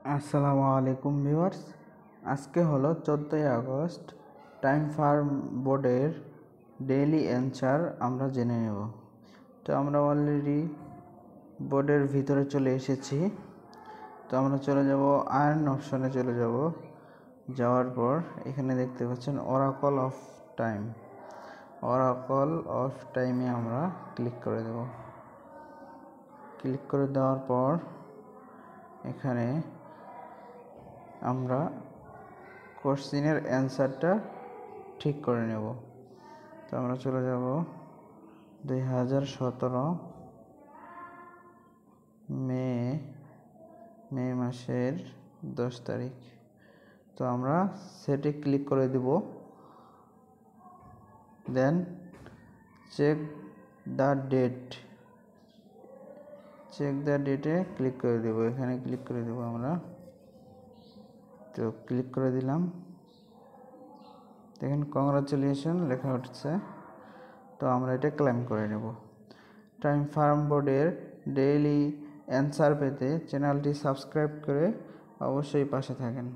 আসসালামু আলাইকুম ভিউয়ার্স। আজকে হলো 14ই আগস্ট। টাইম ফার্ম বোর্ডের ডেইলি অ্যান্সার আমরা জেনে নেব। তো আমরা অলরেডি বোর্ডের ভিতরে চলে এসেছি। তো আমরা চলে যাব আয়রন অপশনে চলে যাব। যাওয়ার পর এখানে দেখতে পাচ্ছেন oracle of time. Oracle of টাইমে আমরা ক্লিক করে দেব। ক্লিক করে দেওয়ার পর এখানে আমরা কোশ্চেনের অ্যান্সারটা ঠিক করে নেব। তো আমরা চলে যাব 2017 মে মাসের 10 তারিখ। তো আমরা সেটে ক্লিক করে দেব। দেন চেক দ্য ডেটে ক্লিক করে দেব। এখানে ক্লিক করে দেব আমরা। তো ক্লিক করে দিলাম। দেখেন কংগ্রাচুলেশন লেখা উঠছে। তো আমরা এটা ক্লেম করে নেব। টাইম ফার্ম বোর্ডের ডেইলি অ্যান্সার পেতে চ্যানেলটি সাবস্ক্রাইব করে অবশ্যই পাশে থাকেন।